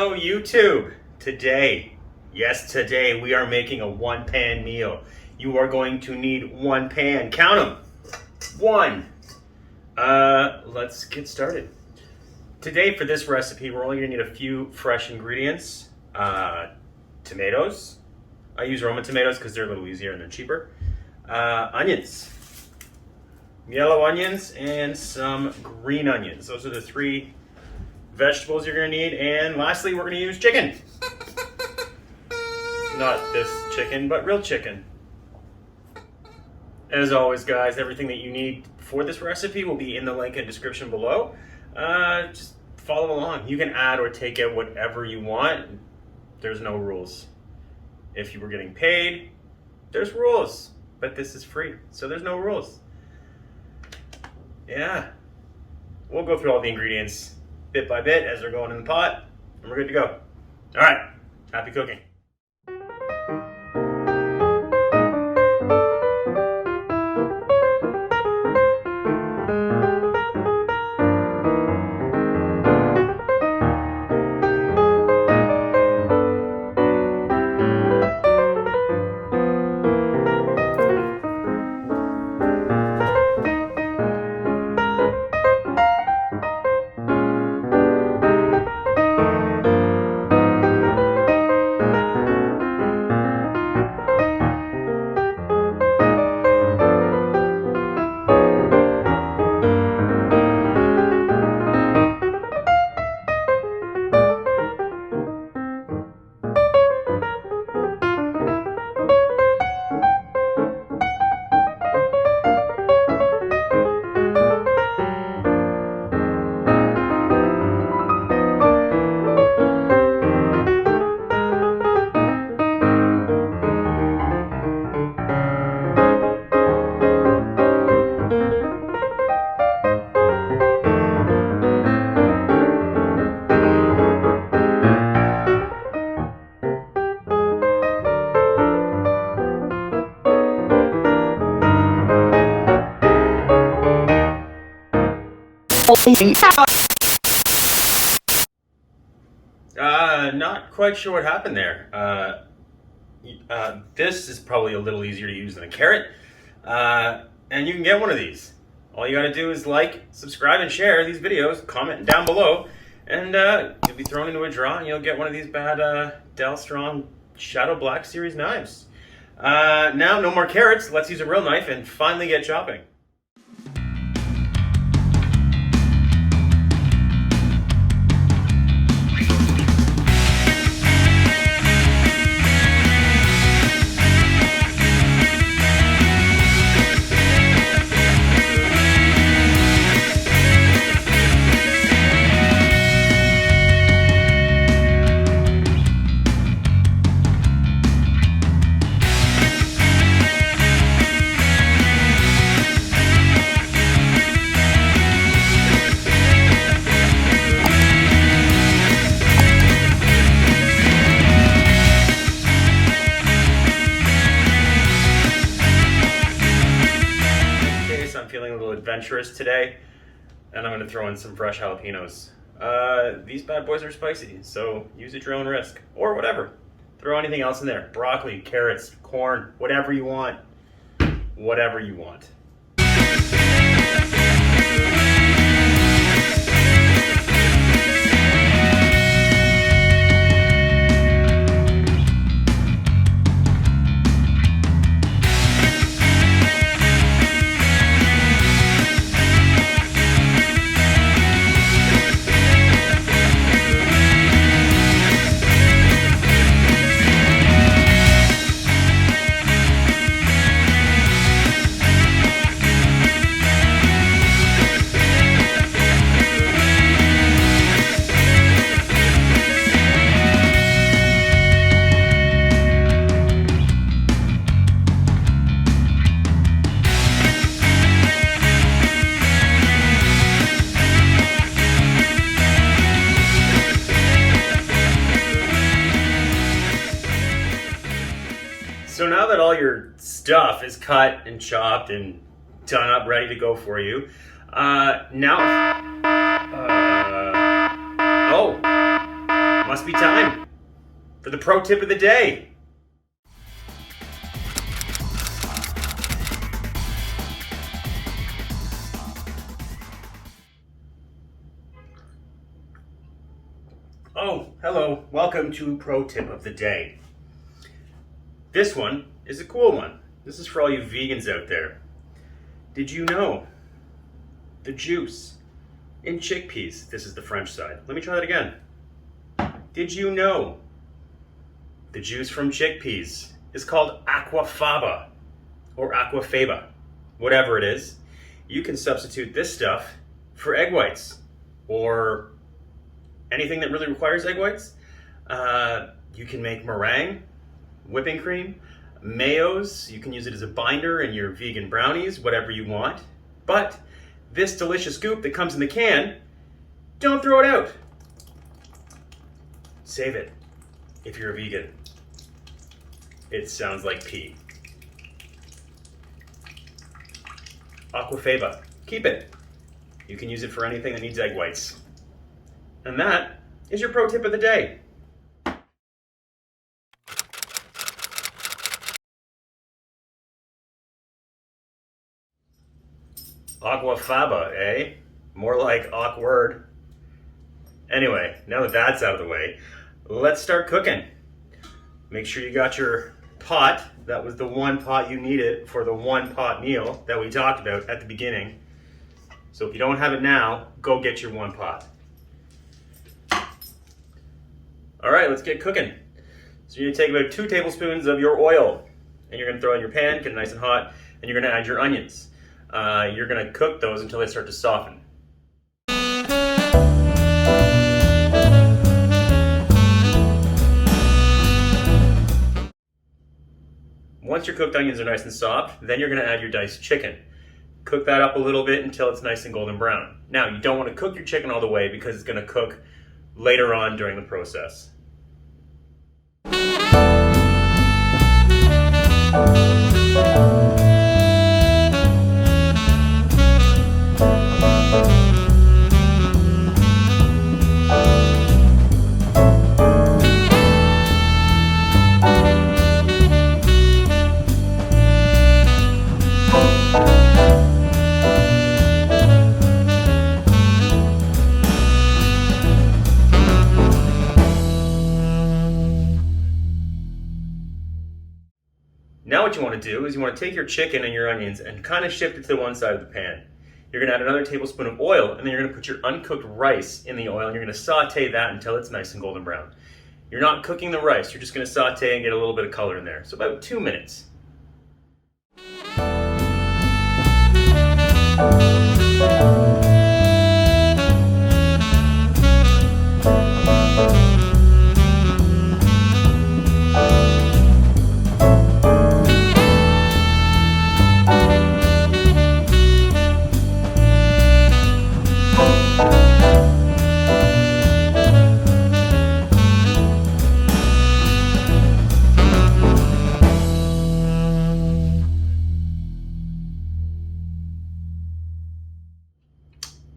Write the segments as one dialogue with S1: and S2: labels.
S1: Hello YouTube. Today we are making a one pan meal. You are going to need one pan. Count them. One. Let's get started. Today for this recipe, we're only gonna need a few fresh ingredients. Tomatoes. I use Roma tomatoes because they're a little easier and they're cheaper. Onions. Yellow onions and some green onions. Those are the three vegetables you're gonna need. And lastly, we're gonna use chicken. Not this chicken, but real chicken. As always, guys, everything that you need for this recipe will be in the link in the description below. Just follow along. You can add or take out whatever you want. There's no rules. If you were getting paid, there's rules, but this is free, so there's no rules. Yeah, we'll go through all the ingredients bit by bit as they're going in the pot, and we're good to go. All right, happy cooking. Not quite sure what happened there. This is probably a little easier to use than a carrot. And you can get one of these. All you gotta do is like, subscribe, and share these videos, comment down below, and you'll be thrown into a draw and you'll get one of these bad Del Strong Shadow Black Series knives. Now, no more carrots. Let's use a real knife and finally get chopping. Adventurous today, and I'm going to throw in some fresh jalapenos. These bad boys are spicy, so use at your own risk, or whatever. Throw anything else in there. Broccoli, carrots, corn, whatever you want. Whatever you want. So now that all your stuff is cut and chopped and done up, ready to go for you, Must be time for the pro tip of the day. Oh, hello. Welcome to pro tip of the day. This one is a cool one. This is for all you vegans out there. Did you know the juice in chickpeas, this is the French side. Let me try that again. Did you know the juice from chickpeas is called aquafaba or aquafaba, whatever it is? You can substitute this stuff for egg whites or anything that really requires egg whites. You can make meringue, whipping cream, mayos. You can use it as a binder in your vegan brownies, whatever you want. But this delicious goop that comes in the can, don't throw it out. Save it if you're a vegan. It sounds like pee. Aquafaba, keep it. You can use it for anything that needs egg whites. And that is your pro tip of the day. Aquafaba, eh? More like awkward. Anyway, now that that's out of the way, let's start cooking. Make sure you got your pot. That was the one pot you needed for the one pot meal that we talked about at the beginning. So if you don't have it now, go get your one pot. All right, let's get cooking. So you're gonna take about 2 tablespoons of your oil and you're gonna throw it in your pan, get it nice and hot, and you're gonna add your onions. You're gonna cook those until they start to soften. Once your cooked onions are nice and soft, then you're gonna add your diced chicken. Cook that up a little bit until it's nice and golden brown. Now, you don't wanna cook your chicken all the way because it's gonna cook later on during the process. Now what you want to do is you want to take your chicken and your onions and kind of shift it to one side of the pan. You're going to add another tablespoon of oil and then you're going to put your uncooked rice in the oil and you're going to saute that until it's nice and golden brown. You're not cooking the rice, you're just going to saute and get a little bit of color in there. So about 2 minutes.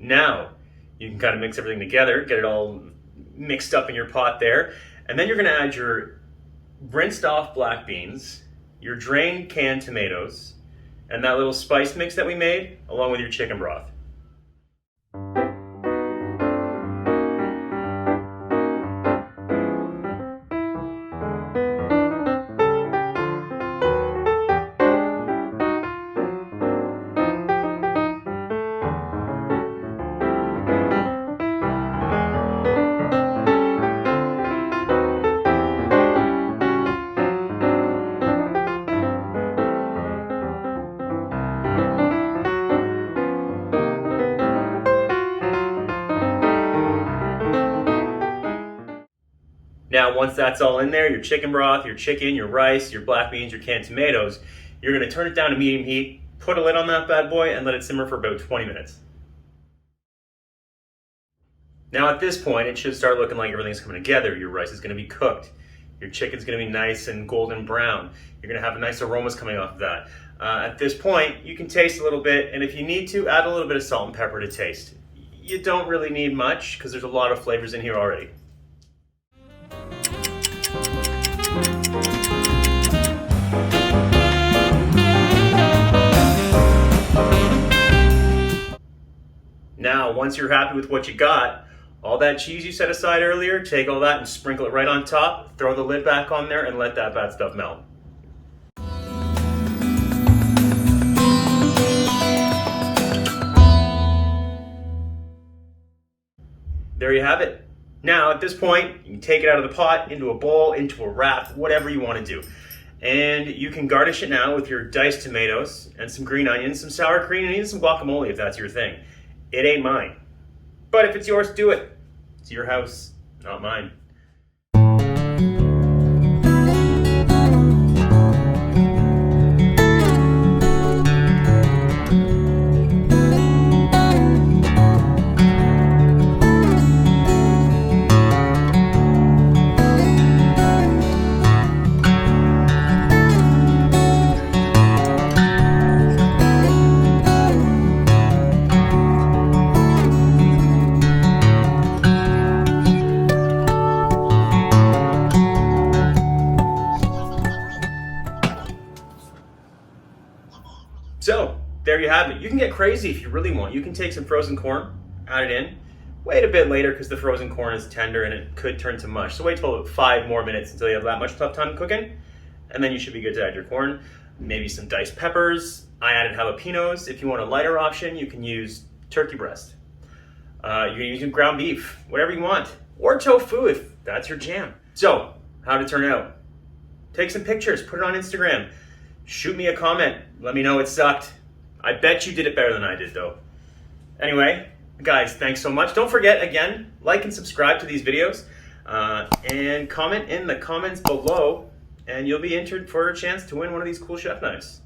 S1: Now, you can kind of mix everything together, get it all mixed up in your pot there, and then you're going to add your rinsed off black beans, your drained canned tomatoes, and that little spice mix that we made, along with your chicken broth. Now, once that's all in there, your chicken broth, your chicken, your rice, your black beans, your canned tomatoes, you're gonna turn it down to medium heat, put a lid on that bad boy, and let it simmer for about 20 minutes. Now at this point, it should start looking like everything's coming together. Your rice is gonna be cooked. Your chicken's gonna be nice and golden brown. You're gonna have nice aromas coming off of that. At this point, you can taste a little bit, and if you need to, add a little bit of salt and pepper to taste. You don't really need much, because there's a lot of flavors in here already. Now, once you're happy with what you got, all that cheese you set aside earlier, take all that and sprinkle it right on top, throw the lid back on there, and let that bad stuff melt. There you have it. Now, at this point, you can take it out of the pot, into a bowl, into a wrap, whatever you want to do. And you can garnish it now with your diced tomatoes and some green onions, some sour cream, and even some guacamole if that's your thing. It ain't mine. But if it's yours, do it. It's your house, not mine. So, there you have it. You can get crazy if you really want. You can take some frozen corn, add it in, wait a bit later because the frozen corn is tender and it could turn to mush. So wait till about 5 more minutes until you have that much tough time cooking, and then you should be good to add your corn. Maybe some diced peppers. I added jalapenos. If you want a lighter option, you can use turkey breast. You can use ground beef, whatever you want. Or tofu if that's your jam. So, how'd it turn out? Take some pictures, put it on Instagram. Shoot me a comment. Let me know it sucked. I bet you did it better than I did, though. Anyway, guys, thanks so much. Don't forget, again, like and subscribe to these videos. And comment in the comments below, and you'll be entered for a chance to win one of these cool chef knives.